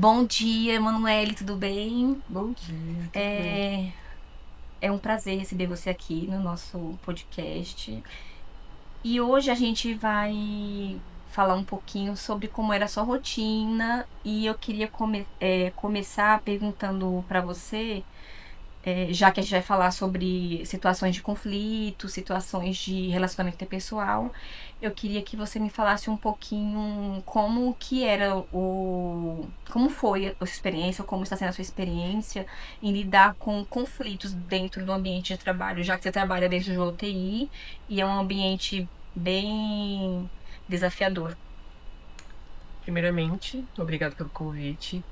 Bom dia, Emanuele, tudo bem? Bom dia, tudo bem? É um prazer receber você aqui no nosso podcast. E hoje a gente vai falar um pouquinho sobre como era a sua rotina. E eu queria começar perguntando para você, já que a gente vai falar sobre situações de conflito, situações de relacionamento interpessoal, eu queria que você me falasse um pouquinho como que era como foi a sua experiência, ou como está sendo a sua experiência em lidar com conflitos dentro do ambiente de trabalho, já que você trabalha dentro de UTI e é um ambiente bem desafiador. Primeiramente, obrigado pelo convite.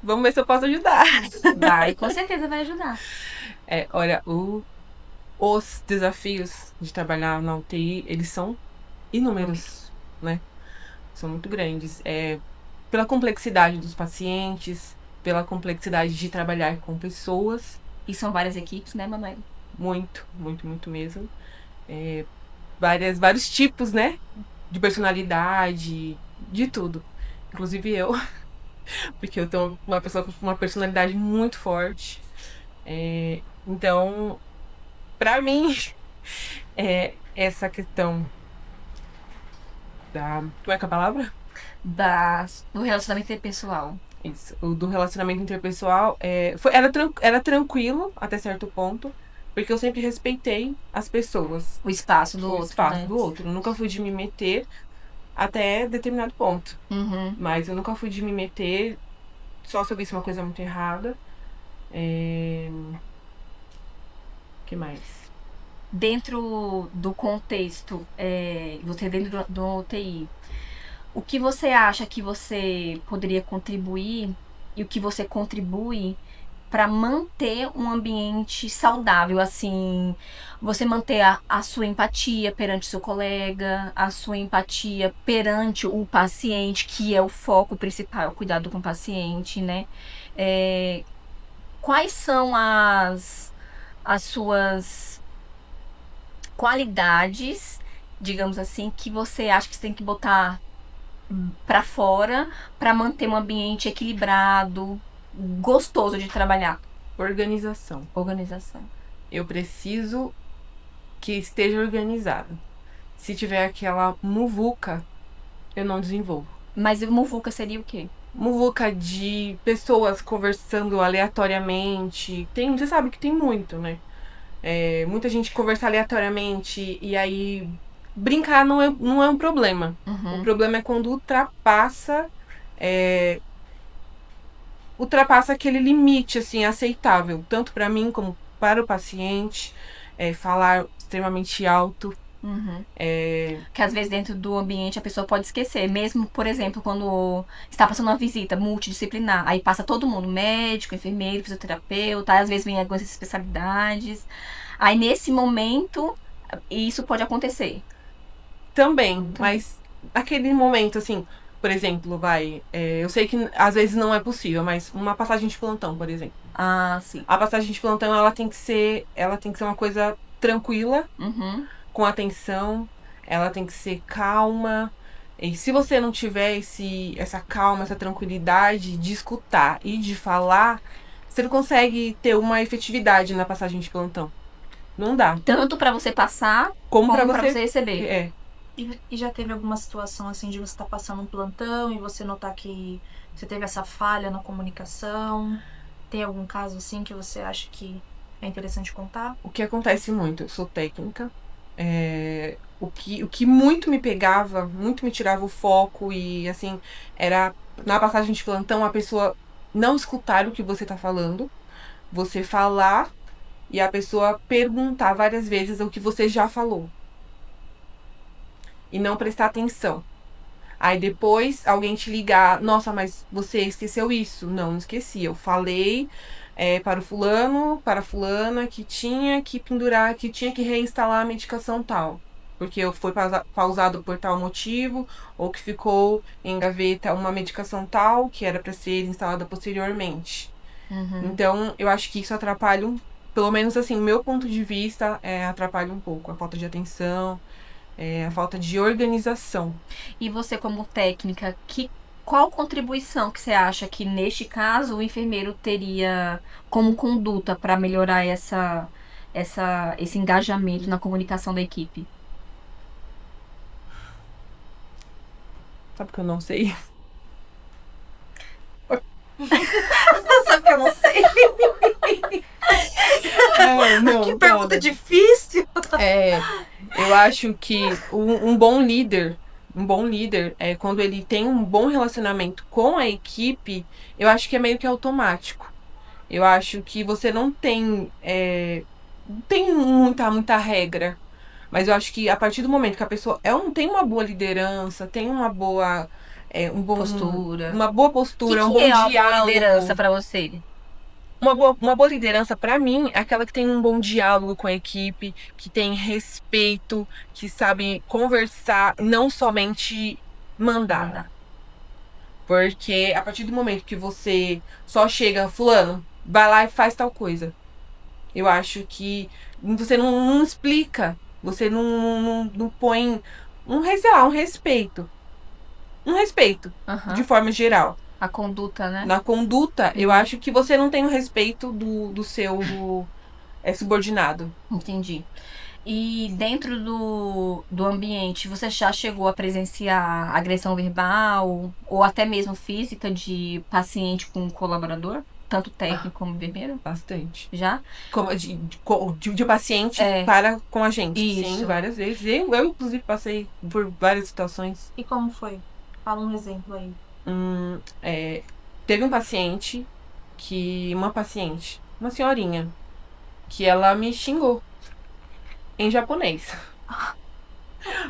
Vamos ver se eu posso ajudar. Vai, com certeza vai ajudar. Olha, os desafios de trabalhar na UTI, eles são Muito. inúmeros, né? São muito grandes. Pela complexidade dos pacientes, pela complexidade de trabalhar com pessoas, E são várias equipes, né, Manuel? muito, muito, muito mesmo. É, vários tipos, né? De personalidade, de tudo. Inclusive eu. Porque eu tenho uma pessoa com uma personalidade muito forte. Então, pra mim, essa questão da. Como é que é a palavra? Do relacionamento interpessoal. Isso. O do relacionamento interpessoal era tranquilo até certo ponto, porque eu sempre respeitei as pessoas, O espaço do o outro, espaço né? do outro. Eu nunca fui de me meter até determinado ponto. Uhum. Mas eu nunca fui de me meter só se eu visse uma coisa muito errada. Que mais? Dentro do contexto, você dentro do UTI, o que você acha que você poderia contribuir e o que você contribui para manter um ambiente saudável, assim, você manter a sua empatia perante seu colega, a sua empatia perante o paciente, que é o foco principal, é o cuidado com o paciente, né? É, quais são as suas qualidades, digamos assim, que você acha que você tem que botar para fora para manter um ambiente equilibrado, gostoso de trabalhar? Organização. Organização. Eu preciso que esteja organizado. Se tiver aquela muvuca, eu não desenvolvo. Mas o muvuca seria o quê? Muvuca de pessoas conversando aleatoriamente. Você sabe que tem muito, né? Muita gente conversa aleatoriamente e aí brincar não é um problema. O Uhum. problema é quando é, ultrapassa aquele limite assim aceitável, tanto para mim como para o paciente, falar extremamente alto. Uhum. É, Que às vezes dentro do ambiente a pessoa pode esquecer. Mesmo, por exemplo, quando está passando uma visita multidisciplinar, aí passa todo mundo, médico, enfermeiro, fisioterapeuta, aí às vezes vem algumas especialidades. Aí nesse momento, isso pode acontecer Também, também. mas aquele momento, assim, por exemplo, eu sei que às vezes não é possível, mas uma passagem de plantão, por exemplo. Ah, sim. A passagem de plantão, ela tem que ser uma coisa tranquila, Uhum. com atenção, ela tem que ser calma. E se você não tiver essa calma, essa tranquilidade de escutar e de falar, você não consegue ter uma efetividade na passagem de plantão. Não dá. Tanto para você passar, Como pra como para você. você receber. É, E já teve alguma situação assim de você estar passando um plantão e você notar que você teve essa falha na comunicação? Tem algum caso assim que você acha que é interessante contar? o que acontece muito, eu sou técnica. O que muito me pegava, muito me tirava o foco e assim, era na passagem de plantão a pessoa não escutar o que você tá falando, você falar e a pessoa perguntar várias vezes o que você já falou e não prestar atenção. Aí depois alguém te ligar, nossa, mas você esqueceu isso? Não, não esqueci. Eu falei para o fulano, para a fulana que tinha que pendurar, que tinha que reinstalar a medicação tal. Porque foi pausado por tal motivo, ou que ficou em gaveta uma medicação tal que era para ser instalada posteriormente. Uhum. Então, eu acho que isso atrapalha, pelo menos assim, o meu ponto de vista atrapalha um pouco a falta de atenção. a falta de organização. E você, como técnica, qual contribuição que você acha que, neste caso, o enfermeiro teria como conduta para melhorar esse engajamento na comunicação da equipe? Sabe que eu não sei? Sabe que eu não sei? Não, Que pergunta difícil. Eu acho que um bom líder é quando ele tem um bom relacionamento com a equipe, eu acho que é meio que automático. Eu acho que você não tem, tem muita regra. Mas eu acho que a partir do momento que a pessoa tem uma boa liderança, tem uma boa Postura. uma boa postura, um que bom é uma boa diálogo. liderança para você? Uma boa liderança, pra mim, é aquela que tem um bom diálogo com a equipe, que tem respeito, que sabe conversar, não somente mandar. Porque a partir do momento que você só chega, fulano, vai lá e faz tal coisa. Eu acho que você não explica, você não põe sei lá, um respeito. Um respeito, de forma geral. A conduta, né? Na conduta, eu acho que você não tem o respeito do seu subordinado. Entendi. E dentro do ambiente, você já chegou a presenciar agressão verbal ou até mesmo física de paciente com colaborador? Tanto técnico como enfermeiro? Bastante. Já? Como de paciente para com a gente. Isso. Sim, várias vezes. Eu, inclusive, passei por várias situações. E como foi? Fala um exemplo aí. Teve um paciente uma senhorinha, que ela me xingou em japonês.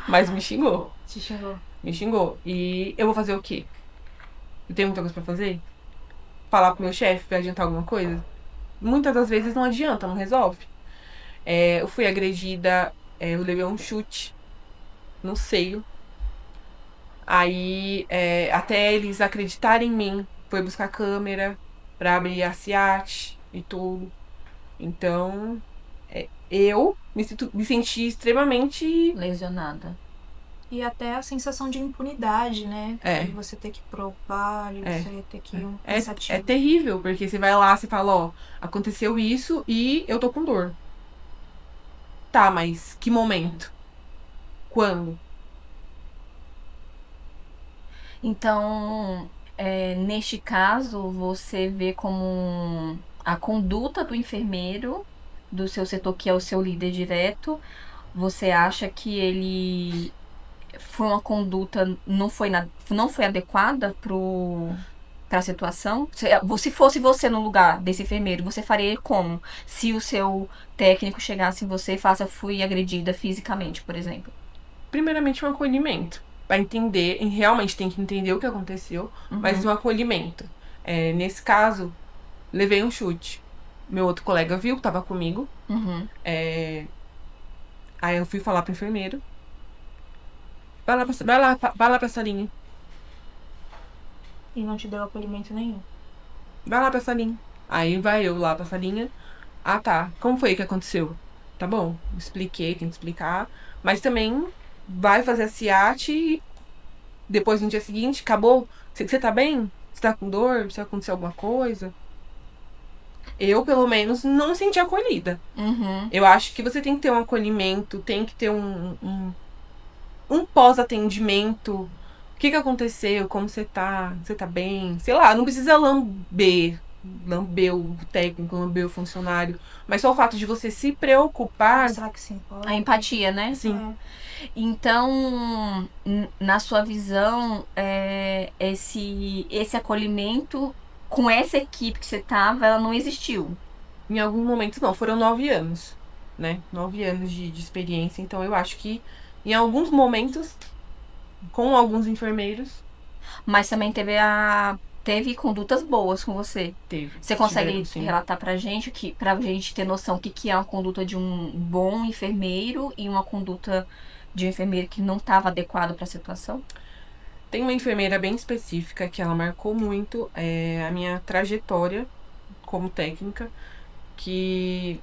Mas me xingou. Te xingou. Me xingou. E eu vou fazer o quê? Eu tenho muita coisa pra fazer? Falar pro meu chefe pra adiantar alguma coisa? Muitas das vezes não adianta, não resolve. Eu fui agredida, eu levei um chute no seio. Aí, até eles acreditarem em mim, foi buscar câmera pra abrir a SIAT e tudo. Então, eu me senti extremamente lesionada. E até a sensação de impunidade, né? De você ter que provar, de você ter que ir um pensativo. É terrível, porque você vai lá, você fala, ó, aconteceu isso e eu tô com dor. Tá, mas que momento? Quando? Então, neste caso, você vê como a conduta do enfermeiro do seu setor, que é o seu líder direto, você acha que ele foi uma conduta, não foi adequada para a situação? Se fosse você no lugar desse enfermeiro, você faria como? Se o seu técnico chegasse em você e falasse, eu fui agredida fisicamente, por exemplo. Primeiramente, um acolhimento. Pra entender, realmente tem que entender o que aconteceu, mas um acolhimento. Nesse caso, levei um chute. Meu outro colega viu que tava comigo. Aí eu fui falar pro enfermeiro. Vai lá pra salinha. E não te deu acolhimento nenhum. Vai lá pra salinha. Aí vai eu lá pra salinha. Ah, tá. Como foi que aconteceu? Tá bom. Expliquei, tem que explicar. Mas também vai fazer a SIAT e depois no dia seguinte, acabou. Você tá bem? Você tá com dor? Se aconteceu alguma coisa? Eu, pelo menos, não me senti acolhida. Eu acho que você tem que ter um acolhimento, tem que ter um pós-atendimento. O que aconteceu? Como você tá? Você tá bem? Sei lá, não precisa lamber o técnico, lamber o funcionário. Mas só o fato de você se preocupar. Será que sim? A empatia, né? Sim. Então, na sua visão, esse acolhimento com essa equipe que você tava, ela não existiu? Em algum momento não. Foram 9 anos, né? 9 anos de experiência. Então, eu acho que em alguns momentos, com alguns enfermeiros... Mas também teve condutas boas com você. Teve. Você consegue relatar pra gente ter noção o que é uma conduta de um bom enfermeiro e uma conduta de um enfermeiro que não estava adequado para a situação? Tem uma enfermeira bem específica que ela marcou muito a minha trajetória como técnica, que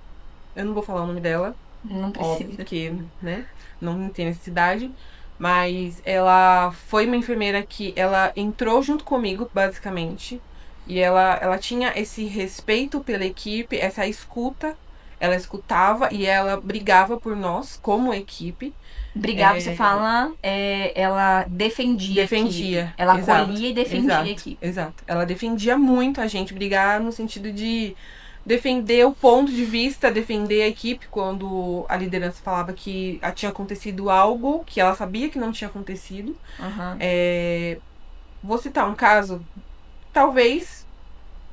eu não vou falar o nome dela, Não óbvio precisa. que, né, não tem necessidade. Mas ela foi uma enfermeira que ela entrou junto comigo, basicamente. E ela tinha esse respeito pela equipe, essa escuta. Ela escutava e ela brigava por nós como equipe. Brigar, você fala, ela defendia a equipe. Defendia, Ela exato, acolhia e defendia a exato, equipe. exato. Ela defendia muito a gente, brigar no sentido de defender o ponto de vista, defender a equipe quando a liderança falava que tinha acontecido algo que ela sabia que não tinha acontecido. Aham. Vou citar um caso, talvez,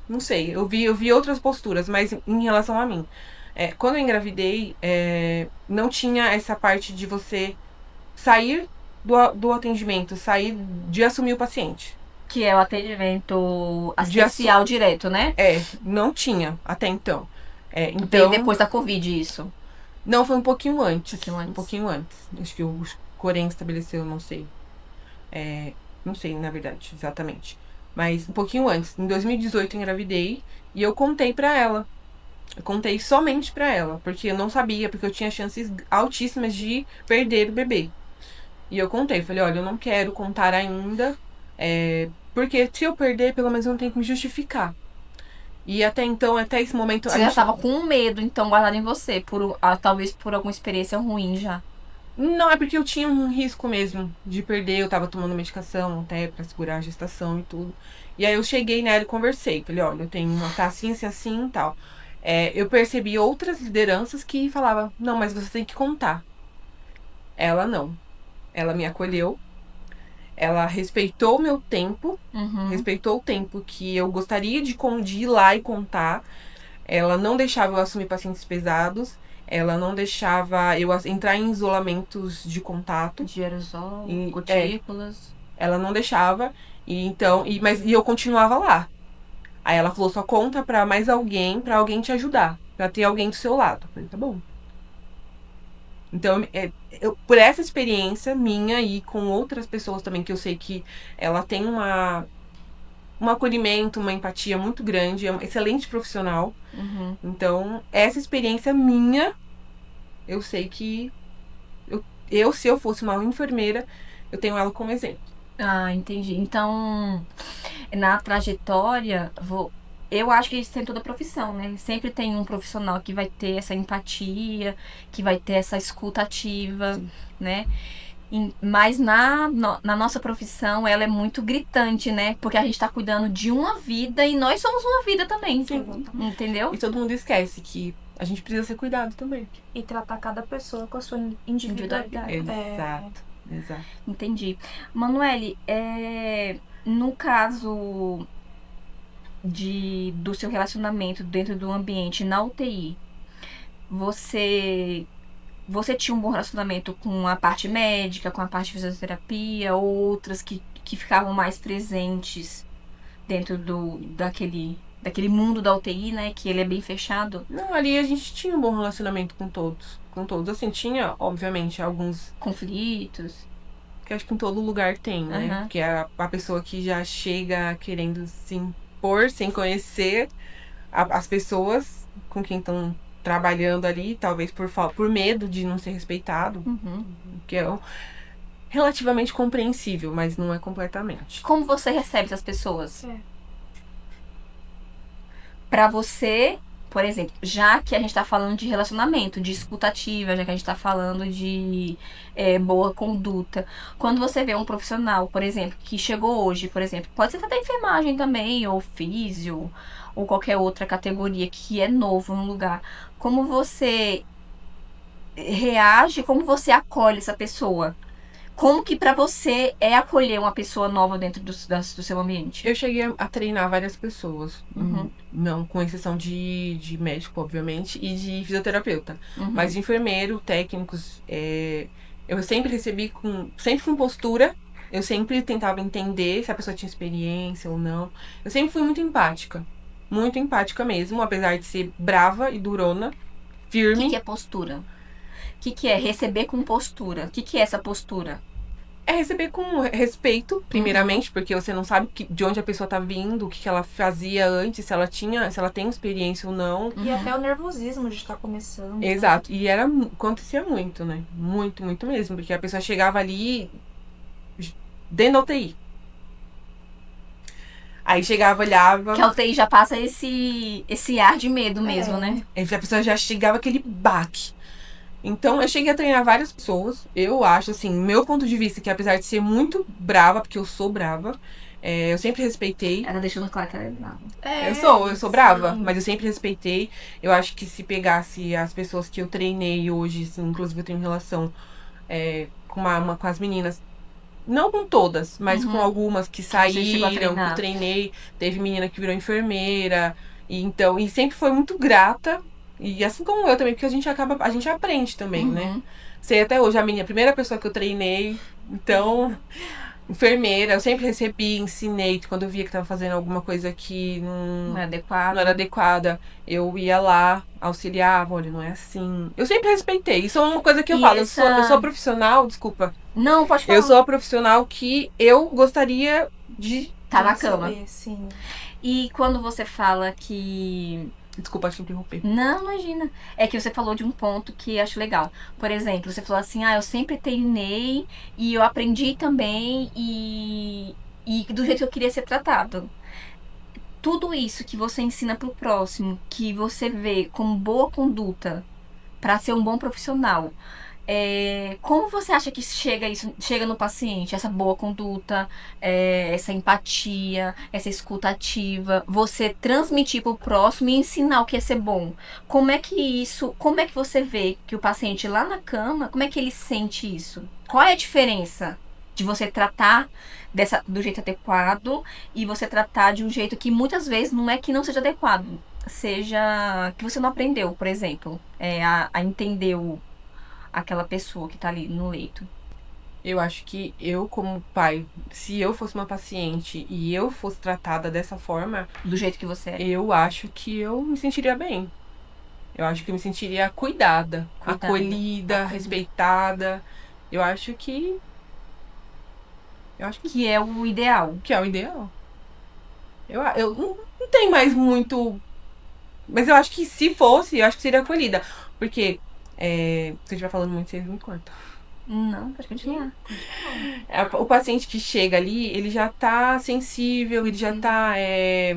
não sei, eu vi outras posturas, mas em relação a mim. Quando eu engravidei, não tinha essa parte de você sair do atendimento, sair de assumir o paciente. Que é o atendimento De assistencial direto, né? Não tinha até então. Veio Então, depois da Covid, isso. não, foi um pouquinho antes. Um pouquinho antes. Um pouquinho antes. Acho que o Corém estabeleceu, não sei. Não sei, na verdade, exatamente. Mas um pouquinho antes. Em 2018 eu engravidei e eu contei pra ela. Eu contei somente pra ela, porque eu não sabia, porque eu tinha chances altíssimas de perder o bebê. E eu contei, falei, olha, eu não quero contar ainda, porque se eu perder, pelo menos eu não tenho que me justificar. E até então, até esse momento... Você já tava com medo, então, guardado em você. Talvez por alguma experiência ruim já. Não, é porque eu tinha um risco mesmo de perder, eu tava tomando medicação até pra segurar a gestação e tudo. E aí eu cheguei nela e conversei, falei, olha, eu tenho uma tá assim, assim, assim e tal. Eu percebi outras lideranças que falavam, não, mas você tem que contar. Ela não. Ela me acolheu. Ela respeitou o meu tempo, respeitou o tempo que eu gostaria de ir lá e contar. Ela não deixava eu assumir pacientes pesados. Ela não deixava eu entrar em isolamentos de contato. De aerosol, E, gotículas. Ela não deixava. Mas eu continuava lá. Aí ela falou, só conta pra mais alguém, pra alguém te ajudar. Pra ter alguém do seu lado. Eu falei, tá bom. Então, por essa experiência minha e com outras pessoas também, que eu sei que ela tem um acolhimento, uma empatia muito grande, é uma excelente profissional. Então, essa experiência minha, eu sei que se eu fosse uma enfermeira, eu tenho ela como exemplo. Ah, entendi. Então, na trajetória, eu acho que isso tem toda a profissão, né? Sempre tem um profissional que vai ter essa empatia, que vai ter essa escuta ativa, né? Mas na nossa profissão, ela é muito gritante, né? Porque a gente tá cuidando de uma vida e nós somos uma vida também. Sim. Entendeu? E todo mundo esquece que a gente precisa ser cuidado também. E tratar cada pessoa com a sua individualidade. Exato. Entendi. Manuele, no caso do seu relacionamento dentro do ambiente na UTI, você tinha um bom relacionamento com a parte médica, com a parte de fisioterapia, ou outras que ficavam mais presentes dentro daquele mundo da UTI, né? Que ele é bem fechado. Não, ali a gente tinha um bom relacionamento com todos. Com todos. Assim, tinha, obviamente, alguns conflitos. Que acho que em todo lugar tem, né? Que é a pessoa que já chega querendo se impor sem conhecer as pessoas com quem estão trabalhando ali, talvez por medo de não ser respeitado. Que é relativamente compreensível, mas não é completamente. Como você recebe essas pessoas? Pra você, por exemplo, já que a gente tá falando de relacionamento, de escutativa, já que a gente tá falando de boa conduta, quando você vê um profissional, por exemplo, que chegou hoje, por exemplo, pode ser até enfermagem também, ou físio, ou qualquer outra categoria que é novo no lugar, como você reage, como você acolhe essa pessoa? Como que pra você é acolher uma pessoa nova dentro do seu ambiente? Eu cheguei a treinar várias pessoas. Não, com exceção de médico, obviamente, e de fisioterapeuta. Mas de enfermeiro, técnicos, eu sempre recebi sempre com postura. Eu sempre tentava entender se a pessoa tinha experiência ou não. Eu sempre fui muito empática. Muito empática mesmo, apesar de ser brava e durona, firme. O que é postura? O que é receber com postura? O que é essa postura? É receber com respeito, primeiramente, porque você não sabe de onde a pessoa tá vindo, o que ela fazia antes, se ela tem experiência ou não. E até o nervosismo de estar começando. Né? Exato. E acontecia muito, né? Muito, muito mesmo. Porque a pessoa chegava ali dentro da UTI. Aí chegava, olhava. Que a UTI já passa esse ar de medo mesmo, né? A pessoa já chegava aquele baque. Então, eu cheguei a treinar várias pessoas. Eu acho, assim, meu ponto de vista, que apesar de ser muito brava, porque eu sou brava, eu sempre respeitei. Ela deixando claro que ela é brava. Eu sou brava, mas eu sempre respeitei. Eu acho que se pegasse as pessoas que eu treinei hoje, assim, inclusive eu tenho relação com as meninas, não com todas, mas com algumas que saíram, que eu treinei. Teve menina que virou enfermeira, e sempre foi muito grata. E assim como eu também, porque a gente aprende também, né? Sei até hoje, a primeira pessoa que eu treinei, então, enfermeira, eu sempre recebi, ensinei, quando eu via que tava fazendo alguma coisa que não era adequada, eu ia lá, auxiliava, olha, não é assim. Eu sempre respeitei, isso é uma coisa que eu falo, eu sou profissional, desculpa. Não, pode falar. Eu sou a profissional que eu gostaria de estar na cama. Sim. E quando você fala que... Desculpa, acho que interromper. Não, imagina. É que você falou de um ponto que acho legal. Por exemplo, você falou assim, eu sempre treinei e eu aprendi também e do jeito que eu queria ser tratado. Tudo isso que você ensina pro próximo, que você vê como boa conduta para ser um bom profissional, como você acha que chega no paciente? Essa boa conduta, essa empatia, essa escuta ativa, você transmitir pro próximo e ensinar o que é ser bom. Como é que você vê que o paciente lá na cama, como é que ele sente isso? Qual é a diferença de você tratar do jeito adequado e você tratar de um jeito que muitas vezes não é que não seja adequado, seja que você não aprendeu, por exemplo, a entender aquela pessoa que tá ali no leito? Eu acho que eu, como pai, se eu fosse uma paciente e eu fosse tratada dessa forma... Do jeito que você é. Eu acho que eu me sentiria bem. Eu acho que eu me sentiria cuidada. Acolhida, respeitada. Eu acho que... Que é o ideal. Que é o ideal. Eu não tenho mais muito... Mas eu acho que se fosse, eu acho que seria acolhida. Porque... se você estiver falando muito, vocês me cortam. Não, pode continuar. O paciente que chega ali, ele já tá sensível, ele já tá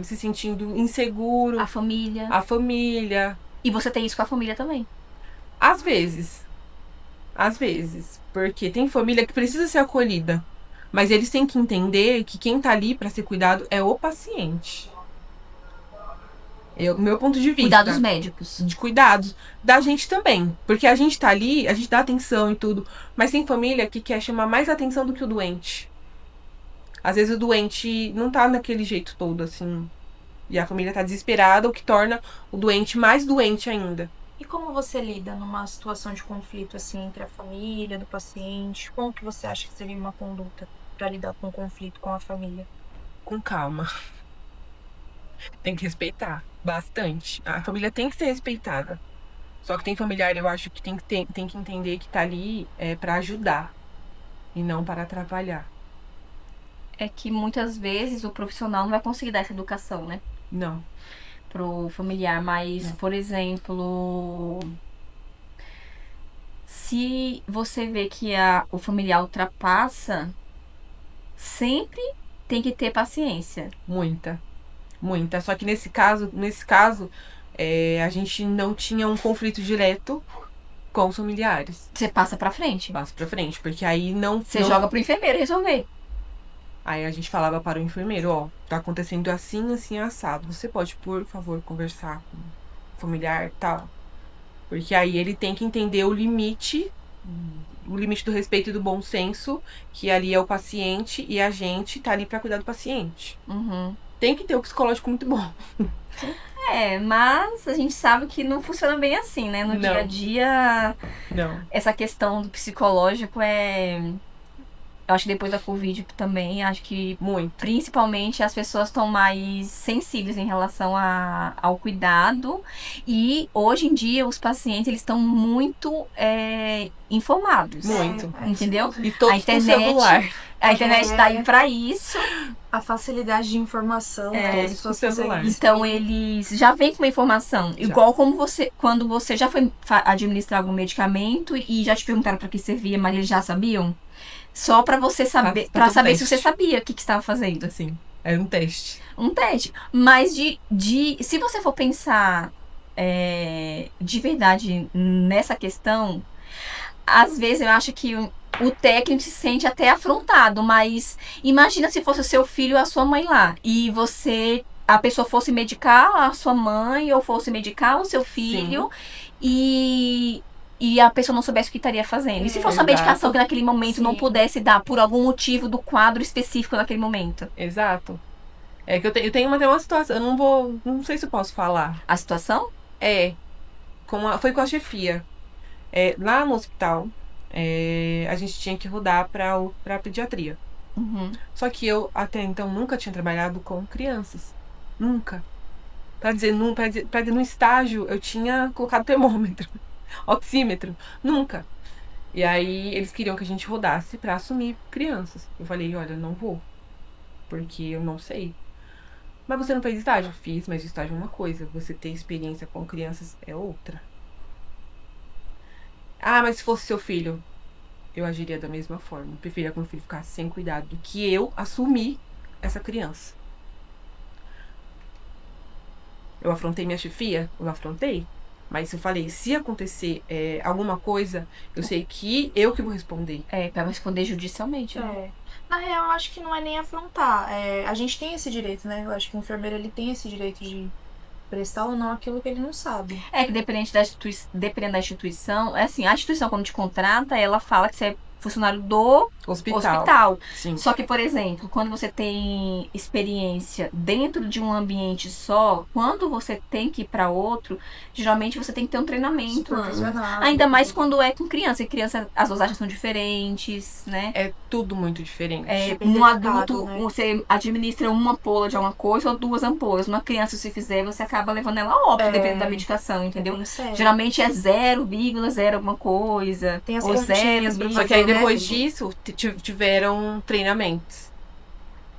se sentindo inseguro. A família. E você tem isso com a família também? Às vezes. Porque tem família que precisa ser acolhida. Mas eles têm que entender que quem tá ali pra ser cuidado é o paciente. Meu ponto de vista. Cuidados médicos. De cuidados. Da gente também. Porque a gente tá ali, a gente dá atenção e tudo. Mas tem família que quer chamar mais atenção do que o doente. Às vezes o doente não tá naquele jeito todo, assim. E a família tá desesperada, o que torna o doente mais doente ainda. E como você lida numa situação de conflito, assim, entre a família, do paciente? Como que você acha que seria uma conduta pra lidar com o conflito com a família? Com calma. Tem que respeitar bastante. A família tem que ser respeitada. Só que tem familiar, eu acho que tem que entender que tá ali pra ajudar e não para atrapalhar. É que muitas vezes o profissional não vai conseguir dar essa educação, né? Não. Pro familiar, mas, não. Por exemplo, se você vê que o familiar ultrapassa, sempre tem que ter paciência. Muita. Só que nesse caso, a gente não tinha um conflito direto com os familiares. Você passa pra frente. Passa pra frente, porque aí não... Você joga pro enfermeiro resolver. Aí a gente falava para o enfermeiro, tá acontecendo assim, assim, assado. Você pode, por favor, conversar com o familiar e tal? Porque aí ele tem que entender o limite do respeito e do bom senso, que ali é o paciente e a gente tá ali pra cuidar do paciente. Tem que ter o psicológico muito bom. Mas a gente sabe que não funciona bem assim, né? No dia a dia, não. Essa questão do psicológico Eu acho que depois da Covid também, acho que Muito. principalmente as pessoas estão mais sensíveis em relação ao cuidado. E hoje em dia os pacientes eles estão muito informados. Muito. Entendeu? E todos A internet, com celular. A internet tá aí pra isso. A facilidade de informação, né? todos As pessoas com celular. conseguem- Então eles já vêm com uma informação. Igual como quando você já foi administrar algum medicamento e já te perguntaram pra que servia, mas eles já sabiam? Só pra você saber, Pra para saber teste. se você sabia o que estava fazendo. Assim, era um teste. Um teste. Mas se você for pensar de verdade nessa questão, às vezes eu acho que o técnico se sente até afrontado, mas imagina se fosse o seu filho ou a sua mãe lá, e a pessoa fosse medicar a sua mãe ou fosse medicar o seu filho, e a pessoa não soubesse o que estaria fazendo. E se fosse uma Exato. medicação que naquele momento não Sim. pudesse dar por algum motivo do quadro específico naquele momento? Exato. É que eu tenho até uma situação, não sei se eu posso falar. A situação? Foi com a chefia. Lá no hospital, a gente tinha que rodar pra pediatria. Uhum. Só que eu, até então, nunca tinha trabalhado com crianças. Nunca. Pra dizer, no estágio, eu tinha colocado termômetro, oxímetro. Nunca. E aí, eles queriam que a gente rodasse pra assumir crianças. Eu falei, olha, eu não vou. Porque eu não sei. Mas você não fez estágio? Fiz, mas estágio é uma coisa. Você ter experiência com crianças é outra. Ah, mas se fosse seu filho, eu agiria da mesma forma. Eu preferia que meu filho ficasse sem cuidado do que eu assumir essa criança. Eu afrontei minha chefia? Eu afrontei. Mas eu falei, se acontecer alguma coisa, eu sei que eu que vou responder. Pra responder judicialmente, né? Na real, eu acho que não é nem afrontar. A gente tem esse direito, né? Eu acho que o enfermeiro ele tem esse direito de prestar ou não aquilo que ele não sabe. Que dependendo da instituição, assim, a instituição quando te contrata, ela fala que você é funcionário do hospital. Sim. Só que, por exemplo, quando você tem experiência dentro de um ambiente só, quando você tem que ir para outro, geralmente você tem que ter um treinamento antes. Ainda mais quando é com criança. E criança, as dosagens são diferentes, né? É tudo muito diferente. bem Um delicado, adulto, né? você administra uma ampola de alguma coisa ou 2 ampolas. Uma criança, se fizer, você acaba levando ela a óbito, dependendo da medicação, entendeu? Geralmente é 0,0 alguma coisa. Tem as ou continhas 0, pra Só que aí fazer, depois né? disso, tiveram treinamentos.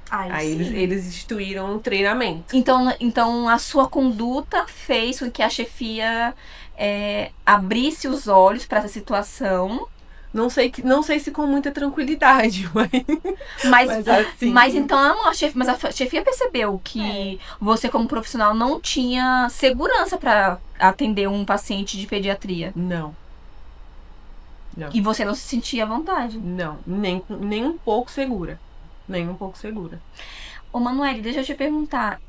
Aí eles instituíram um treinamento. Então a sua conduta fez com que a chefia abrisse os olhos para essa situação. Não sei se com muita tranquilidade, Mas então a chefia percebeu que você, como profissional, não tinha segurança para atender um paciente de pediatria. Não. E você não se sentia à vontade. Não, nem um pouco segura. Nem um pouco segura. Ô, Manoel, deixa eu te perguntar.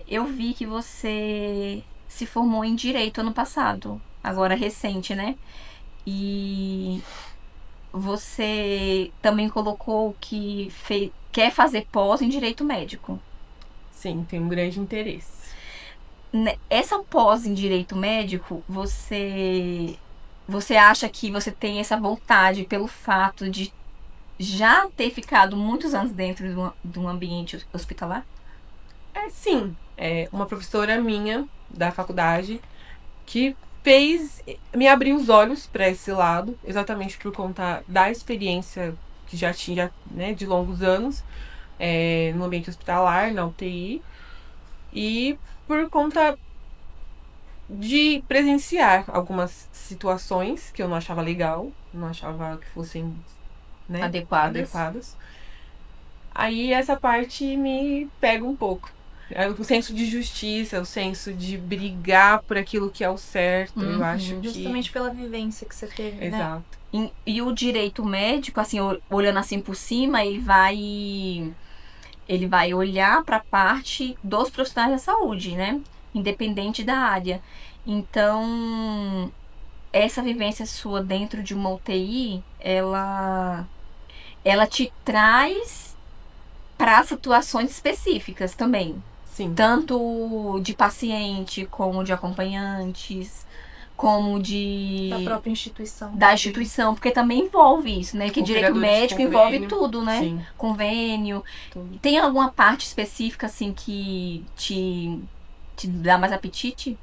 Eu vi que você se formou em Direito ano passado. Agora recente, né? E você também colocou que quer fazer pós em Direito Médico. Sim, tem um grande interesse. Essa pós em Direito Médico, você acha que você tem essa vontade pelo fato de já ter ficado muitos anos dentro de um ambiente hospitalar? Sim. Uma professora minha da faculdade que me abrir os olhos para esse lado, exatamente por conta da experiência que já tinha, né, de longos anos no ambiente hospitalar, na UTI, e por conta de presenciar algumas situações que eu não achava legal, não achava que fossem, né, adequadas. Aí essa parte me pega um pouco. O senso de justiça, o senso de brigar por aquilo que é o certo, eu acho que... Justamente pela vivência que você teve, né? Exato. E o direito médico, assim, olhando assim por cima, ele vai olhar para a parte dos profissionais da saúde, né? Independente da área. Então, essa vivência sua dentro de uma UTI, ela te traz para situações específicas também. Sim. Tanto de paciente como de acompanhantes. como de Da própria instituição. da instituição, porque também envolve isso, né? Que direito Operadores de médico envolve convênio. tudo, né? Sim, Convênio. tudo. Tem alguma parte específica, assim, que te dá mais apetite?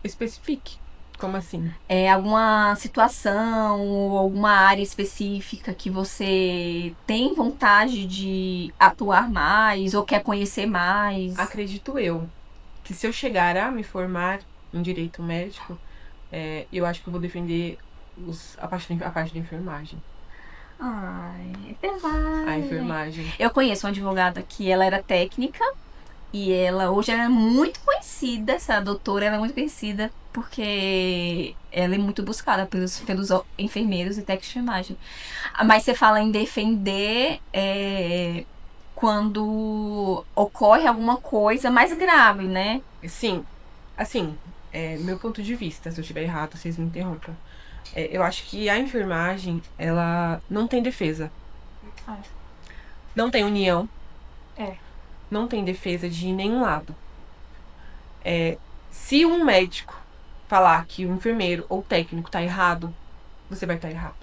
Especifique. Como assim? Alguma situação ou alguma área específica que você tem vontade de atuar mais ou quer conhecer mais? Acredito eu que se eu chegar a me formar em direito médico, eu acho que eu vou defender a parte da enfermagem. Ai, é verdade. A enfermagem. Eu conheço uma advogada que ela era técnica e hoje ela é muito conhecida, essa doutora ela é muito conhecida porque ela é muito buscada pelos enfermeiros e técnicos de enfermagem. Mas você fala em defender quando ocorre alguma coisa mais grave, né? Sim, assim, meu ponto de vista, se eu estiver errado, vocês me interrompam. Eu acho que a enfermagem, ela não tem defesa. Ah. Não tem união. É. Não tem defesa de nenhum lado. Se um médico falar que o enfermeiro ou técnico tá errado, você vai estar errado.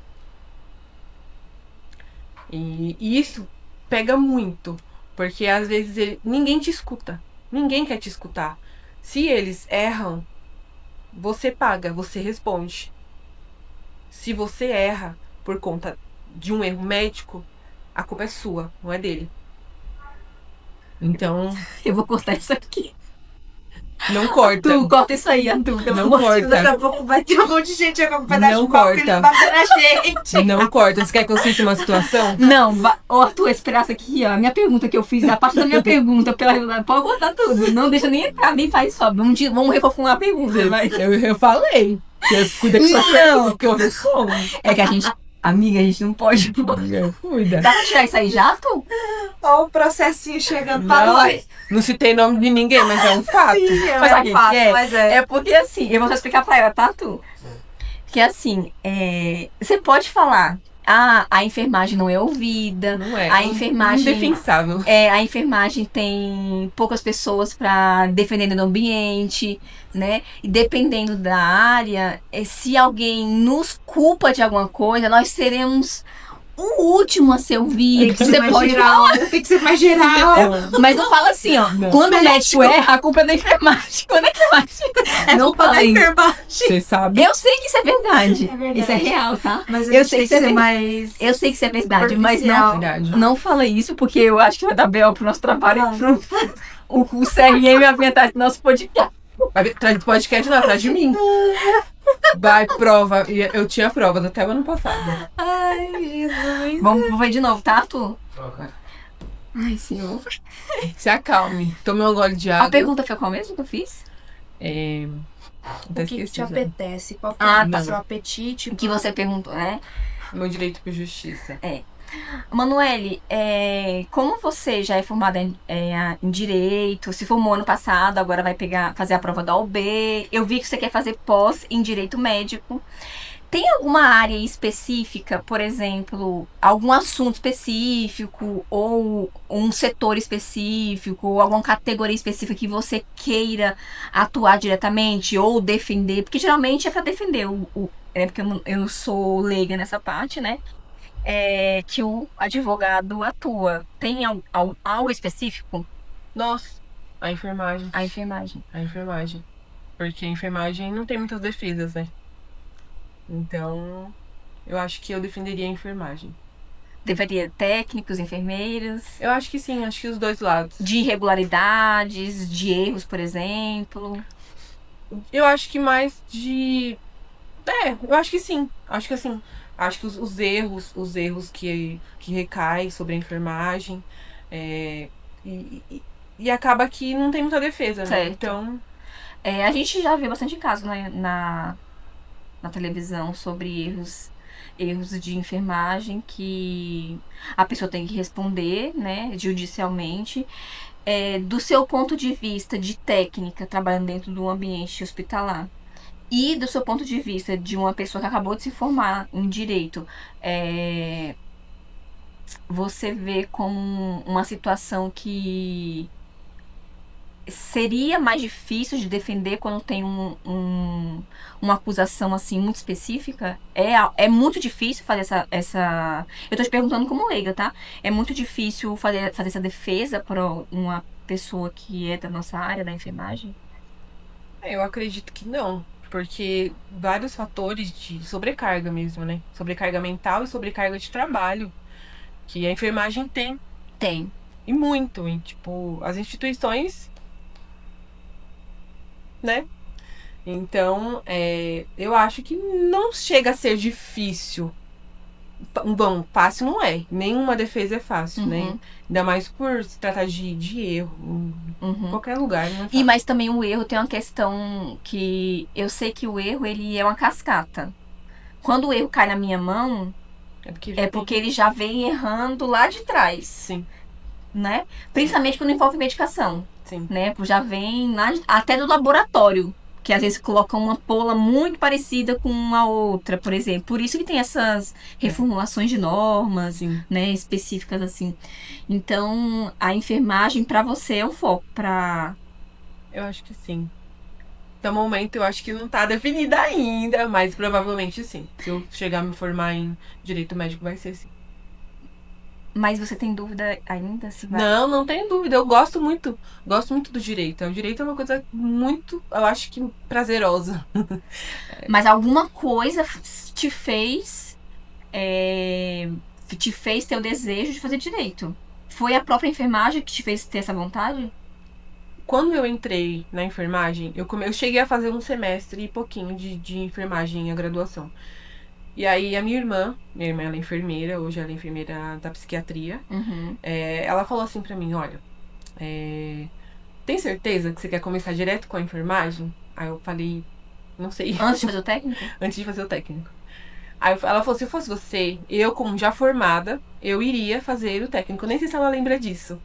E isso pega muito, porque às vezes ninguém te escuta. Ninguém quer te escutar. Se eles erram, você paga, você responde. Se você erra por conta de um erro médico, a culpa é sua, não é dele. Então, Eu vou cortar isso aqui. não corta. Tu corta isso aí, Arthur, pelo Não amor de corta. Deus. Daqui a pouco vai ter um monte de gente com um pedaço Não de pau que ele corta. vai bater na gente. Não corta. Você quer que eu cite uma situação? Não, ô Arthur, esperasse aqui, ó. A minha pergunta que eu fiz, a parte da minha pergunta, pode cortar tudo. Não deixa nem entrar, nem faz só. Vamos reformular a pergunta, vai. Eu falei. Cuida que sua pergunta, que eu respondo. É que a gente. Amiga, a gente não pode. Cuida. Dá pra tirar isso aí já, Arthur? Olha o processinho chegando pra Não, nós. não citei nome de ninguém, mas é um fato. Mas sabe o que fato, é? mas É porque assim, eu vou só explicar pra ela, tá, Arthur? Que assim, você pode falar, a enfermagem não é ouvida, Não é. a enfermagem. Indefensável. A enfermagem tem poucas pessoas para defender no ambiente, né? E dependendo da área, se alguém nos culpa de alguma coisa, nós seremos o último a ser ouvido. Você pode falar. Tem que ser mais geral. Mas não fala assim, ó. Não. Quando o médico erra, a culpa é da enfermagem. Quando a enfermagem Não Culpa da fala isso. enfermagem. Você sabe. Eu sei que isso é verdade. É verdade. Isso é real, tá? Mas a Eu gente sei tem que que você ser é mais... Eu sei que isso é verdade, mas Superficial. Verdade. não fala isso, porque eu acho que vai dar B.O. pro nosso trabalho. Não. O CRM vai vir atrás do nosso podcast. Vai atrás do podcast, não, atrás de mim. Vai, prova. E eu tinha provas até o ano passado. Ai, Jesus. Vamos ver de novo, tá, Arthur? Ai, senhor. Se acalme. Tome um gole de A água. pergunta foi qual mesmo que eu fiz? Até O que esqueci te já. apetece? Qual que Ah, é tá. o seu apetite? O que você perguntou, né? Meu direito por justiça. Manuele, como você já é formada em Direito, se formou ano passado, agora vai fazer a prova da OAB, eu vi que você quer fazer pós em Direito Médico. Tem alguma área específica, por exemplo, algum assunto específico, ou um setor específico, ou alguma categoria específica que você queira atuar diretamente ou defender? Porque geralmente é para defender porque eu não sou leiga nessa parte, né? Que o advogado atua. Tem algo específico? Nossa, a enfermagem. A enfermagem. A enfermagem. Porque a enfermagem não tem muitas defesas, né? Então, eu acho que eu defenderia a enfermagem. Deveria técnicos, enfermeiros, Eu acho que sim, acho que os dois lados. de irregularidades, de erros, por exemplo. Eu acho que mais de... eu acho que sim. Acho que assim, acho que os erros que recaem sobre a enfermagem, e acaba que não tem muita defesa, né? Certo. Então, A gente já viu bastante casos na televisão sobre erros de enfermagem que a pessoa tem que responder, né, judicialmente. Do seu ponto de vista de técnica, trabalhando dentro do ambiente hospitalar, e do seu ponto de vista de uma pessoa que acabou de se formar em direito, você vê como uma situação que seria mais difícil de defender quando tem uma acusação assim muito específica? É muito difícil fazer essa... Eu tô te perguntando como leiga, tá? É muito difícil fazer essa defesa para uma pessoa que é da nossa área, da enfermagem? Eu acredito que não, porque vários fatores de sobrecarga mesmo, né? Sobrecarga mental e sobrecarga de trabalho que a enfermagem tem, Tem. e muito, e tipo, as instituições, né? Então, eu acho que não chega a ser difícil. Bom, fácil não é. Nenhuma defesa é fácil, né? Ainda mais por se tratar de erro. Em qualquer lugar, não é fácil. Mas também o erro tem uma questão que eu sei que o erro ele é uma cascata. Quando o erro cai na minha mão, É porque ele já vem errando lá de trás. Sim. Né? Principalmente quando envolve medicação. Sim. Né? Já vem lá, até do laboratório. Que às vezes colocam uma pola muito parecida com a outra, por exemplo. Por isso que tem essas reformulações de normas, Sim. né, específicas assim. Então, a enfermagem para você é o foco para... Eu acho que sim. Até o momento eu acho que não tá definida ainda, mas provavelmente sim. Se eu chegar a me formar em direito médico, vai ser sim. Mas você tem dúvida ainda se vai... Não tenho dúvida. Eu gosto muito do direito. O direito é uma coisa muito, eu acho que prazerosa. Mas alguma coisa te fez ter o desejo de fazer direito? Foi a própria enfermagem que te fez ter essa vontade? Quando eu entrei na enfermagem, eu cheguei a fazer um semestre e pouquinho de enfermagem, a graduação. E aí a minha irmã ela é enfermeira, hoje ela é enfermeira da psiquiatria. Ela falou assim pra mim, olha, tem certeza que você quer começar direto com a enfermagem? Aí eu falei, não sei. Antes de fazer o técnico? Antes de fazer o técnico. Aí ela falou, se eu fosse você, eu como já formada, eu iria fazer o técnico. Nem sei se ela lembra disso.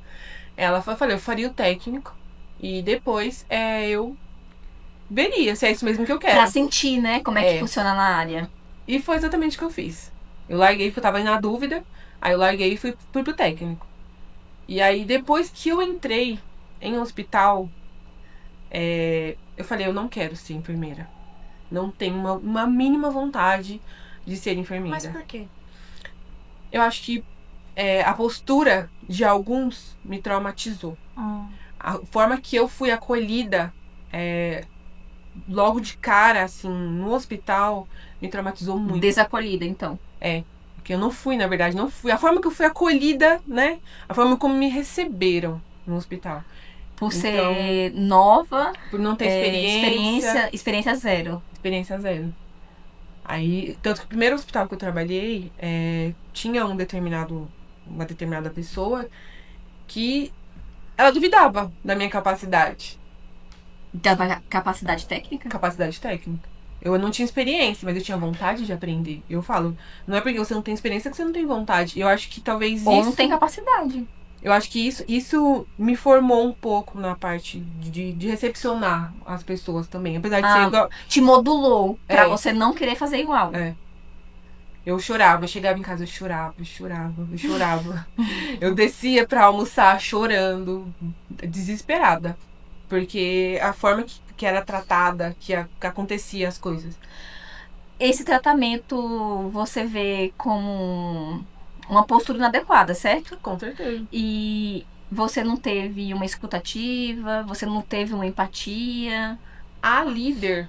Ela falou, eu faria o técnico e depois eu veria se é isso mesmo que eu quero. Pra sentir, né, como é que funciona na área. E foi exatamente o que eu fiz. Eu larguei porque eu tava na dúvida. Aí eu larguei e fui pro técnico. E aí depois que eu entrei em um hospital, eu falei, eu não quero ser enfermeira. Não tenho uma mínima vontade de ser enfermeira. Mas por quê? Eu acho que a postura de alguns me traumatizou. A forma que eu fui acolhida logo de cara, assim, no hospital, me traumatizou muito. Desacolhida, então. Porque eu não fui, na verdade, não fui. A forma que eu fui acolhida, né? A forma como me receberam no hospital. Por ser nova. Por não ter experiência. Experiência zero. Experiência zero. Aí, tanto que o primeiro hospital que eu trabalhei, tinha uma determinada pessoa que ela duvidava da minha capacidade. Da capacidade técnica? Capacidade técnica. Eu não tinha experiência, mas eu tinha vontade de aprender. Eu falo, não é porque você não tem experiência que você não tem vontade. Eu acho que talvez Ou não tem capacidade. Eu acho que isso me formou um pouco na parte de recepcionar as pessoas também. Apesar de ser igual. Te modulou pra você não querer fazer igual. Eu chorava, eu chegava em casa, eu chorava. Eu descia pra almoçar chorando, desesperada. Porque a forma que era tratada, que acontecia as coisas. Esse tratamento você vê como uma postura inadequada, certo? Com certeza. E você não teve uma escutativa, você não teve uma empatia. A líder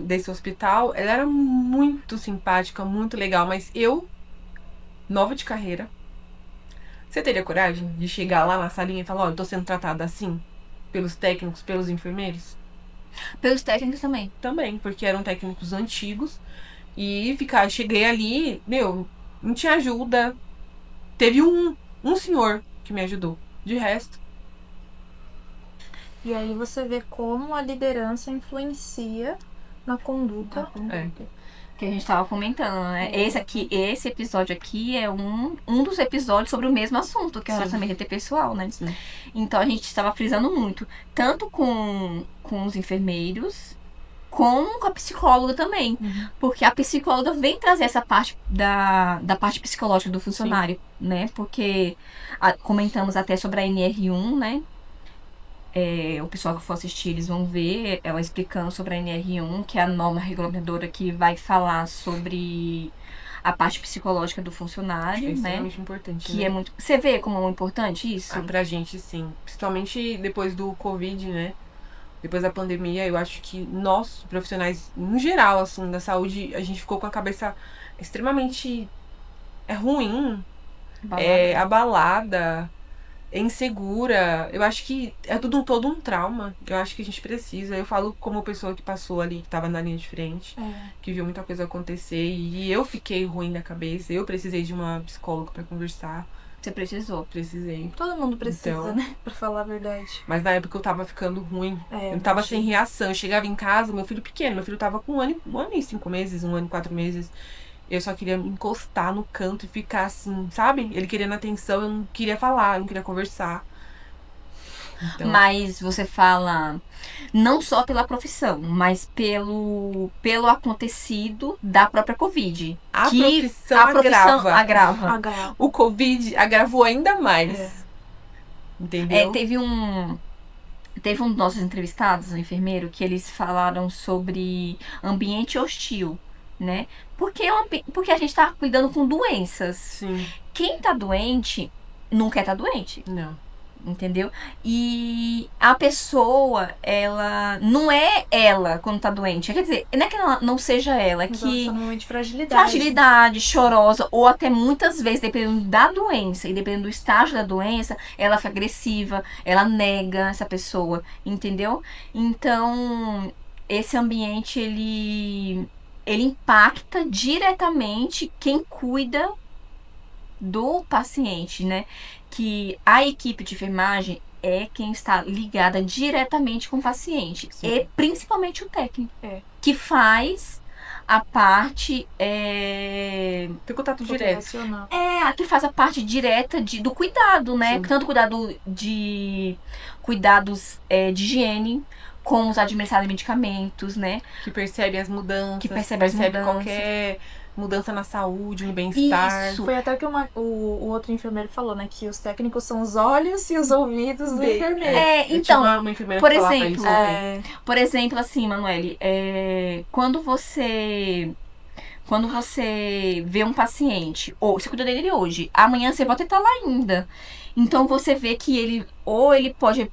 desse hospital, ela era muito simpática, muito legal, mas eu, nova de carreira, você teria coragem de chegar lá na salinha e falar, olha, eu tô sendo tratada assim? Pelos técnicos, pelos enfermeiros? Pelos técnicos também. Também, porque eram técnicos antigos. E cheguei ali, não tinha ajuda. Teve um senhor que me ajudou. De resto. E aí você vê como a liderança influencia na conduta. Que a gente estava comentando, né? Esse episódio aqui é um dos episódios sobre o mesmo assunto, que é o relacionamento interpessoal, né? Sim. Então a gente estava frisando muito, tanto com os enfermeiros, como com a psicóloga também. Porque a psicóloga vem trazer essa parte da parte psicológica do funcionário, né? Porque comentamos até sobre a NR1, né? o pessoal que for assistir, eles vão ver ela explicando sobre a NR1, que é a norma regulamentadora que vai falar sobre a parte psicológica do Acho que é funcionário, né? extremamente importante, Que né? é muito. Você vê como é importante isso? Pra gente, sim. Principalmente depois do Covid, né? Depois da pandemia, eu acho que nós, profissionais, no geral, assim, da saúde, a gente ficou com a cabeça extremamente ruim, abalada, insegura. Eu acho que é tudo todo um trauma. Eu acho que a gente precisa. Eu falo como pessoa que passou ali, que tava na linha de frente, que viu muita coisa acontecer. E eu fiquei ruim da cabeça. Eu precisei de uma psicóloga pra conversar. Você precisou. Precisei. Todo mundo precisa, Então, né? Pra falar a verdade. mas na época eu tava ficando ruim. É, Eu tava imagino. sem reação. Eu chegava em casa, meu filho pequeno. Meu filho tava com 1 ano e 5 meses, 1 ano e 4 meses. Eu só queria me encostar no canto e ficar assim, sabe? Ele querendo atenção, eu não queria falar, eu não queria conversar. Então, Mas você fala não só pela profissão, mas pelo acontecido da própria Covid. a que profissão a profissão agrava. agrava. Agrava. O Covid agravou ainda mais. É. Entendeu? Teve um dos nossos entrevistados, um enfermeiro, que eles falaram sobre ambiente hostil, né? Porque a gente tá cuidando com doenças. Sim. Quem tá doente não quer estar doente. Não. Entendeu? E a pessoa, ela não é ela quando tá doente. Quer dizer, não é que ela não seja ela, é Mas que ela tá num momento de fragilidade. fragilidade, chorosa, ou até muitas vezes, dependendo da doença e dependendo do estágio da doença, ela fica agressiva, ela nega essa pessoa, entendeu? Então, esse ambiente, ele impacta diretamente quem cuida do paciente, né? Que a equipe de enfermagem é quem está ligada diretamente com o paciente. Sim. E principalmente o técnico. É. Que faz a parte. Tem contato direto. Operacional. A que faz a parte direta do cuidado, né? Sim. Tanto cuidados de higiene, como os administrar de medicamentos, né? Que percebe as mudanças. Que percebe as mudanças. qualquer mudança na saúde, no bem-estar. Isso. Foi até que o outro enfermeiro falou, né? Que os técnicos são os olhos e os ouvidos do enfermeiro. Eu Então, tinha uma enfermeira por que falava exemplo, isso também. por exemplo, assim, Manoeli, quando você vê um paciente, ou você cuida dele hoje, amanhã você pode estar lá ainda. Então você vê que ele pode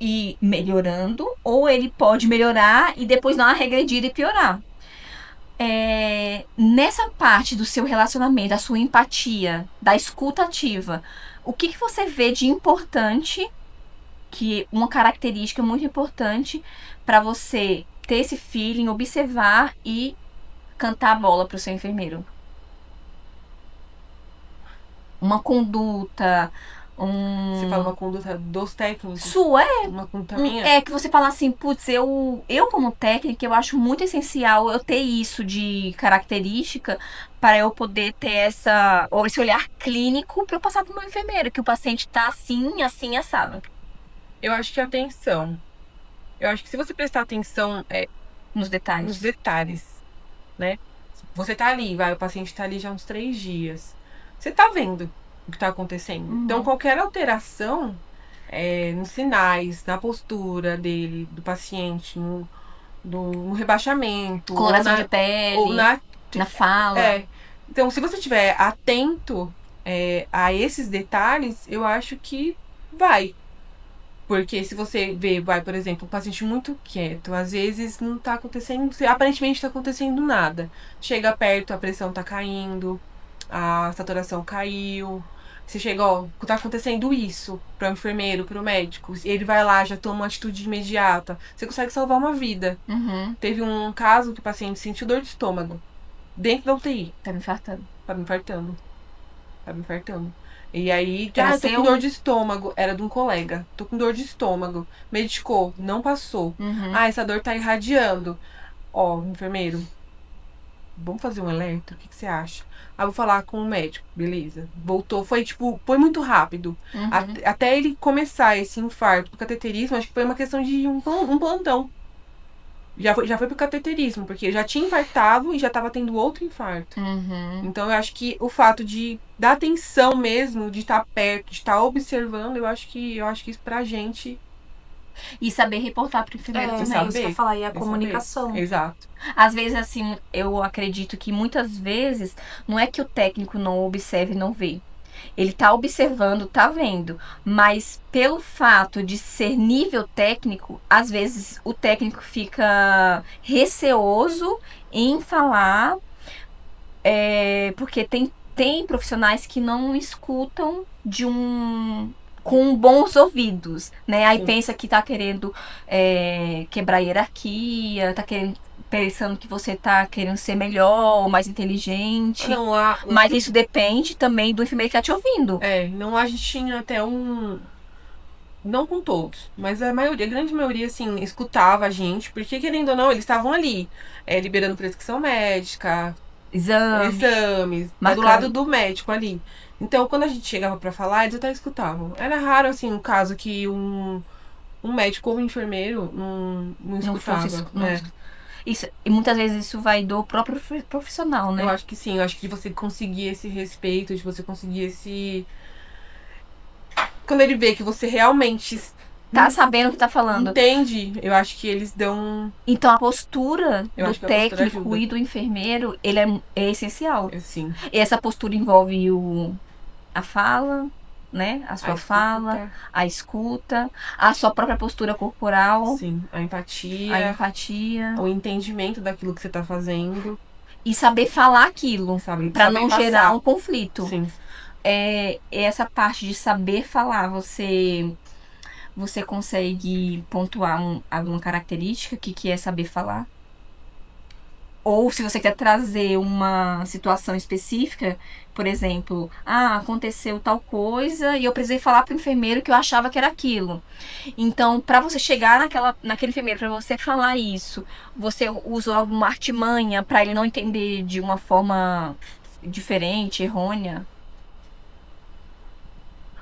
ir melhorando, ou ele pode melhorar e depois dar uma regredida e piorar. Nessa parte do seu relacionamento, da sua empatia, da escuta ativa, o que você vê de importante, que uma característica muito importante para você ter esse feeling, observar e cantar a bola pro seu enfermeiro? Uma conduta, Você fala uma conduta dos técnicos. sua, Uma conduta minha. que você fala assim, putz, eu como técnica, eu acho muito essencial eu ter isso de característica para eu poder ter esse olhar clínico para eu passar pro meu enfermeiro, que o paciente tá assim, assim, assado. Eu acho que atenção. Eu acho que se você prestar atenção Nos detalhes. nos detalhes, né? Você tá ali, o paciente tá ali já há uns 3 dias. Você tá vendo o que tá acontecendo. Uhum. Então, qualquer alteração nos sinais, na postura dele, do paciente, no rebaixamento, Coloração de pele, ou na fala. Então, se você estiver atento a esses detalhes, eu acho que vai. Porque se você vê, por exemplo, um paciente muito quieto, às vezes não tá acontecendo, aparentemente tá acontecendo nada. Chega perto, a pressão tá caindo, a saturação caiu. Você chega, tá acontecendo isso para o enfermeiro, para o médico. Ele vai lá, já toma uma atitude imediata. Você consegue salvar uma vida. Uhum. Teve um caso que o paciente sentiu dor de estômago dentro da UTI. Tá me infartando. Tava me infartando. E aí, Era tô com dor de estômago. Era de um colega. Tô com dor de estômago. Medicou, não passou. Uhum. Essa dor tá irradiando. Enfermeiro, vamos fazer um eletro? O que você acha? Vou falar com o médico. Beleza. Voltou. Foi muito rápido. Uhum. Até ele começar esse infarto pro cateterismo, acho que foi uma questão de um plantão. Já foi pro cateterismo, porque ele já tinha infartado e já tava tendo outro infarto. Uhum. Então eu acho que o fato de dar atenção mesmo, de estar perto, de estar observando, eu acho que isso pra gente E saber reportar para o enfermeiro É, também. né? Isso que eu ia falar, e a saber. comunicação. Exato. Às vezes, assim, eu acredito que muitas vezes não é que o técnico não observe e não vê. Ele tá observando, tá vendo. Mas pelo fato de ser nível técnico, às vezes o técnico fica receoso em falar, porque tem profissionais que não escutam com bons ouvidos, né? Aí Sim. pensa que tá querendo quebrar a hierarquia, pensando que você tá querendo ser melhor, mais inteligente. Não, lá, Mas isso depende também do enfermeiro que tá te ouvindo. não, a gente tinha até um. Não com todos, mas a grande maioria, assim, escutava a gente, porque querendo ou não, eles estavam ali, liberando prescrição médica, exames, do Marcando. lado do médico ali. Então, quando a gente chegava pra falar, eles até escutavam. Era raro, assim, um caso que um médico ou um enfermeiro não escutava. Isso, e muitas vezes isso vai do próprio profissional, né? Eu acho que sim, eu acho que de você conseguir esse respeito, de você conseguir esse... Quando ele vê que você realmente Tá sabendo o que tá falando. entende, eu acho que eles dão... Então a postura Eu do acho que a postura técnico ajuda. e do enfermeiro, ele é essencial. Sim. E essa postura envolve a fala, né? A sua fala, a escuta, a sua própria postura corporal. Sim, a empatia. O entendimento daquilo que você tá fazendo. E saber falar aquilo, Sabe? Pra Saber não passar. gerar um conflito. Sim. Essa parte de saber falar, você consegue pontuar alguma característica que é saber falar? Ou se você quer trazer uma situação específica, por exemplo, aconteceu tal coisa e eu precisei falar pro enfermeiro que eu achava que era aquilo. Então, para você chegar naquele enfermeiro, para você falar isso, você usou alguma artimanha para ele não entender de uma forma diferente, errônea?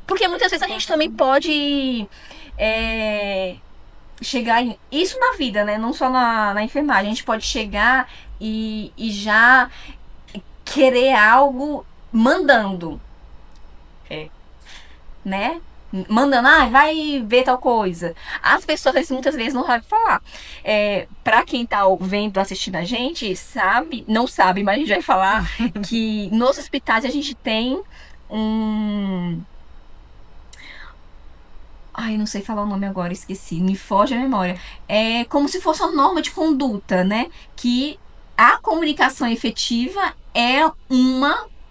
Porque muitas vezes a gente também pode chegar em... Isso na vida, né? Não só na enfermagem. A gente pode chegar e já querer algo mandando. Né? Mandando, vai ver tal coisa. As pessoas muitas vezes não sabem falar. Pra quem tá vendo, assistindo a gente, não sabe, mas a gente vai falar que nos hospitais a gente tem não sei falar o nome agora, esqueci, me foge a memória. É como se fosse uma norma de conduta, né? Que a comunicação efetiva é um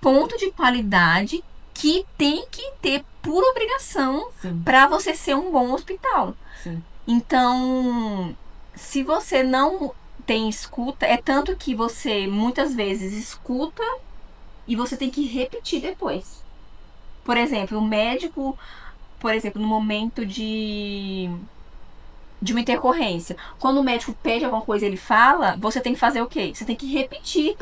ponto de qualidade que tem que ter por obrigação para você ser um bom hospital. Sim. Então, se você não tem escuta, é tanto que você muitas vezes escuta e você tem que repetir depois. Por exemplo, o médico, no momento de uma intercorrência, quando o médico pede alguma coisa e ele fala, você tem que fazer o quê? Você tem que repetir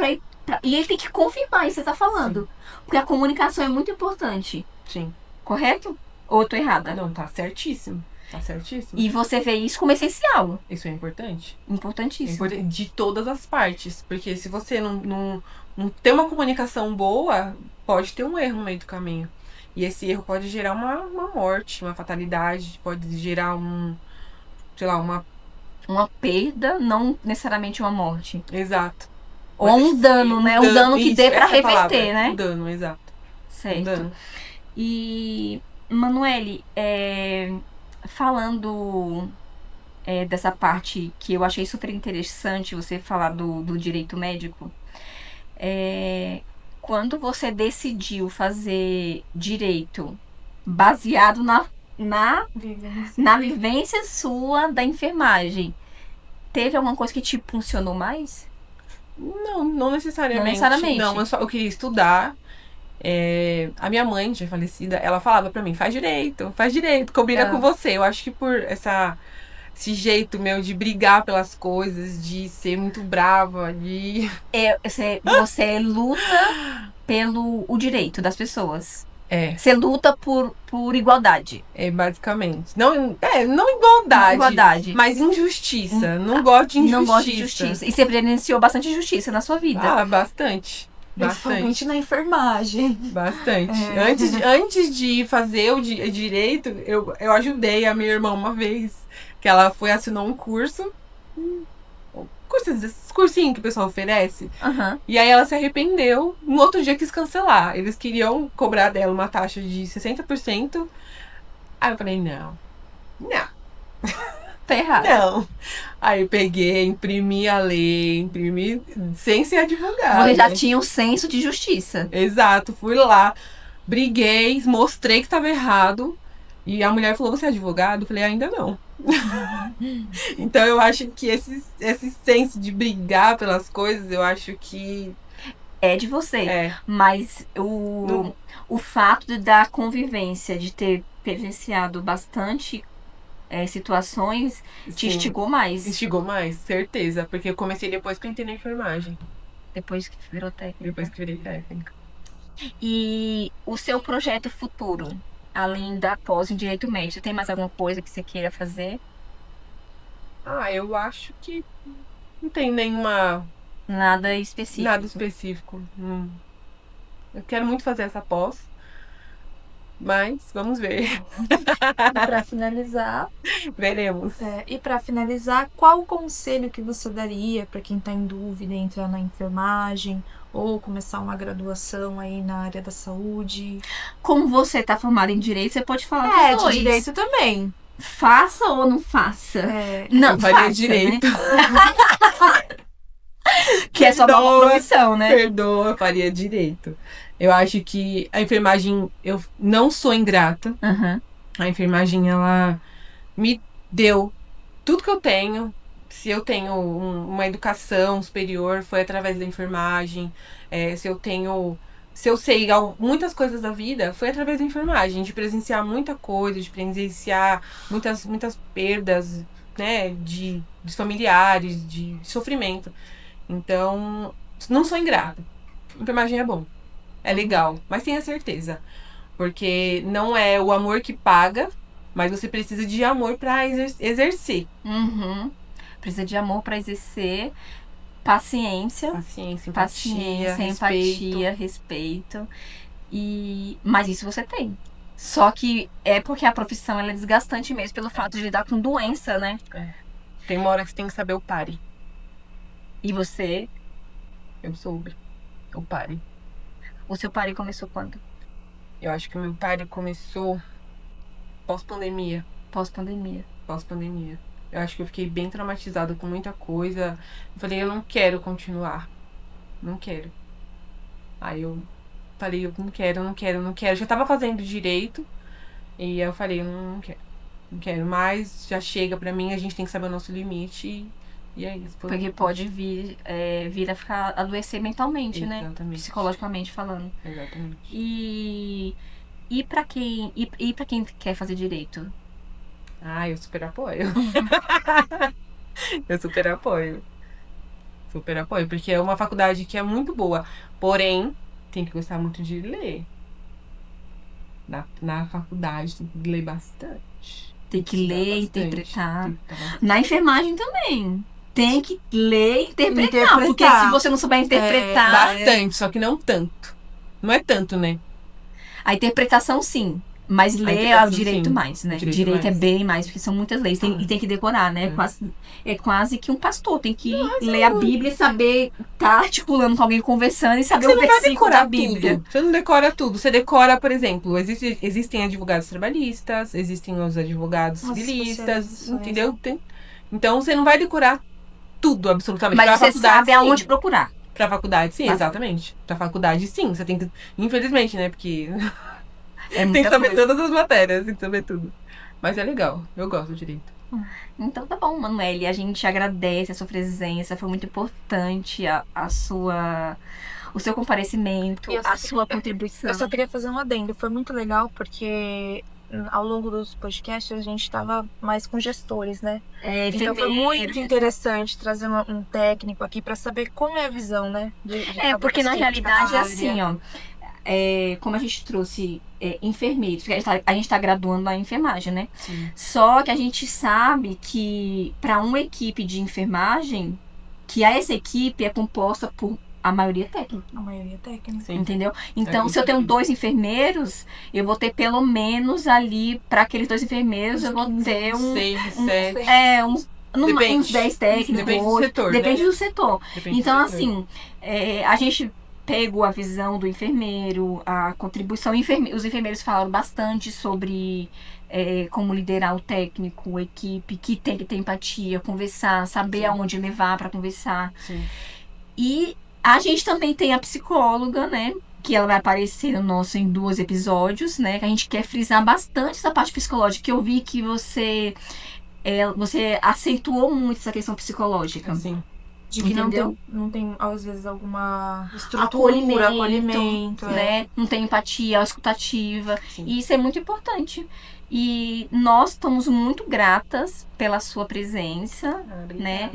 e ele tem que confirmar isso que você tá falando. Sim. Porque a comunicação é muito importante. Sim. Correto? Ou eu tô errada? Não, tá certíssimo. Tá certíssimo. E você vê isso como essencial. Isso é importante. Importantíssimo. De todas as partes. Porque se você não tem uma comunicação boa, pode ter um erro no meio do caminho. E esse erro pode gerar uma morte, uma fatalidade, pode gerar uma perda, não necessariamente uma morte. Exato. Ou um dano, né? Um dano que dê pra reverter, né? Um dano, exato. Certo. Um dano. E, Manoele, falando dessa parte que eu achei super interessante você falar do direito médico, quando você decidiu fazer direito baseado na vivência sua da enfermagem, teve alguma coisa que te impulsionou mais? Não necessariamente. Não, eu queria estudar. A minha mãe, já falecida, ela falava pra mim, faz direito, combina com você. Eu acho que por esse jeito meu de brigar pelas coisas, de ser muito brava, você luta pelo o direito das pessoas. Você luta por igualdade. Basicamente. Não igualdade. Mas injustiça. Não gosto de injustiça. Não gosto de injustiça. E você presenciou bastante injustiça na sua vida. Bastante. Principalmente na enfermagem. Bastante. Antes de fazer o direito, eu ajudei a minha irmã uma vez. que ela assinou um curso. Esses cursinhos que o pessoal oferece. Aham. E aí ela se arrependeu. No outro dia quis cancelar. Eles queriam cobrar dela uma taxa de 60%. Aí eu falei, não. Tá errado. Não. Aí eu peguei, imprimi a lei, imprimi sem ser advogada. Você já tinha um senso de justiça. Exato, fui lá, briguei, mostrei que tava errado. E a mulher falou, você é advogado? Eu falei, ainda não. Então eu acho que esse senso de brigar pelas coisas, eu acho que É de você. Mas o fato da convivência, de ter presenciado bastante situações, te sim, instigou mais. instigou mais, certeza. Porque eu comecei depois que eu entrei na enfermagem. Depois que virou técnica. Depois que virei técnica. E o seu projeto futuro, além da pós em Direito Médico, tem mais alguma coisa que você queira fazer? Eu acho que não tem nenhuma... Nada específico. Nada específico. Eu quero muito fazer essa pós. Mas vamos ver. Pra finalizar, Veremos. e pra finalizar, qual o conselho que você daria pra quem tá em dúvida em entrar na enfermagem ou começar uma graduação aí na área da saúde? Como você tá formada em Direito, você pode falar dos dois. De direito também. Faça ou não faça? Não, Não, faria faça, direito. Né? Que é só uma profissão, né? Perdoa, faria direito. Eu acho que a enfermagem, eu não sou ingrata. Uhum. A enfermagem, ela me deu tudo que eu tenho. Se eu tenho uma educação superior, foi através da enfermagem. Se eu sei muitas coisas da vida, foi através da enfermagem. De presenciar muita coisa, de presenciar muitas perdas, né? De familiares, de sofrimento. Então, não sou ingrata. Enfermagem é bom. É legal. Mas tenha certeza. Porque não é o amor que paga, mas você precisa de amor pra exercer. Uhum. Precisa de amor pra exercer. Paciência, empatia, respeito. Mas isso você tem. Só que é porque a profissão ela é desgastante mesmo pelo fato de lidar com doença, né? Tem uma hora que você tem que saber o pare. E você? Eu soube. O pare. O seu pare começou quando? Eu acho que o meu pare começou pós-pandemia. Pós-pandemia. Eu acho que eu fiquei bem traumatizada com muita coisa. Eu falei, eu não quero continuar. Não quero. Aí eu falei, eu não quero. Já tava fazendo direito. E eu falei, não quero mais. Já chega pra mim, a gente tem que saber o nosso limite. E é isso. Porque pode vir a ficar adoecer mentalmente, né? Exatamente. Psicologicamente falando. Exatamente. E pra quem quer fazer direito? Eu super apoio. Super apoio, porque é uma faculdade que é muito boa. Porém, tem que gostar muito de ler. Na faculdade tem que ler bastante. Tem que ler, interpretar. Na enfermagem também. Tem que ler e interpretar. Porque se você não souber interpretar... Bastante, só que não tanto. Não é tanto, né? A interpretação, sim. Mas ler é o direito mais, né? Direito é bem mais, porque são muitas leis. E tem que decorar, né? É quase que um pastor. Tem que ler a Bíblia e saber tá articulando com alguém, conversando e saber o versículo da Bíblia. Você não decora tudo. Você decora, por exemplo, existem advogados trabalhistas, existem os advogados civilistas, entendeu? Então você não vai decorar tudo, absolutamente. Mas você sabe aonde procurar. Pra faculdade, sim, exatamente. Pra faculdade, sim. Você tem que... Infelizmente, né? Porque... tem que saber todas as matérias, tem que saber tudo. Mas é legal, eu gosto do direito. Então tá bom, Manoele. A gente agradece a sua presença. Foi muito importante o seu comparecimento, a sua contribuição. Eu só queria fazer um adendo. Foi muito legal porque ao longo dos podcasts a gente estava mais com gestores, né? Então foi muito interessante trazer um técnico aqui para saber como é a visão, né? Porque na realidade é assim, ó. Como a gente trouxe enfermeiros, a gente tá graduando na enfermagem, né? Sim. Só que a gente sabe que para uma equipe de enfermagem, que essa equipe é composta por a maioria é técnica. A maioria é técnica. Sim. Entendeu? Então, com se eu tenho certeza. 2 enfermeiros, eu vou ter pelo menos ali, para aqueles 2 enfermeiros, eu vou ter 6, 7. uns Depende. 10 técnicos. Depende do 8, setor, depende né? do setor. Depende Então, do setor. assim, a gente pegou a visão do enfermeiro, a contribuição. Os enfermeiros falaram bastante sobre como liderar o técnico, a equipe, que tem que ter empatia, conversar, saber Sim. aonde levar para conversar. Sim. E a gente também tem a psicóloga, né? Que ela vai aparecer no nosso em 2 episódios, né? Que a gente quer frisar bastante essa parte psicológica. Que eu vi que você acentuou muito essa questão psicológica. Assim. De que Entendeu? não tem, às vezes, alguma estrutura, acolhimento, né? Não tem empatia, escutativa. Sim. E isso é muito importante. E nós estamos muito gratas pela sua presença, né?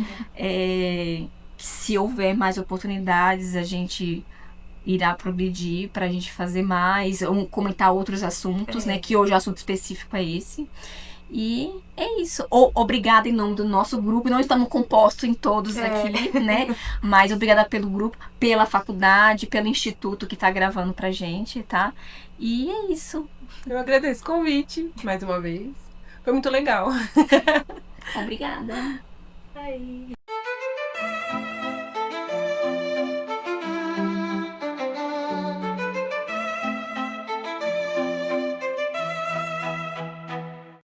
Se houver mais oportunidades, a gente irá progredir para a gente fazer mais, ou comentar outros assuntos, né? Que hoje o assunto específico é esse. E é isso. Obrigada em nome do nosso grupo. Não estamos compostos em todos aqui, né? Mas obrigada pelo grupo, pela faculdade, pelo instituto que está gravando pra gente, tá? E é isso. Eu agradeço o convite, mais uma vez. Foi muito legal. Obrigada. Aí.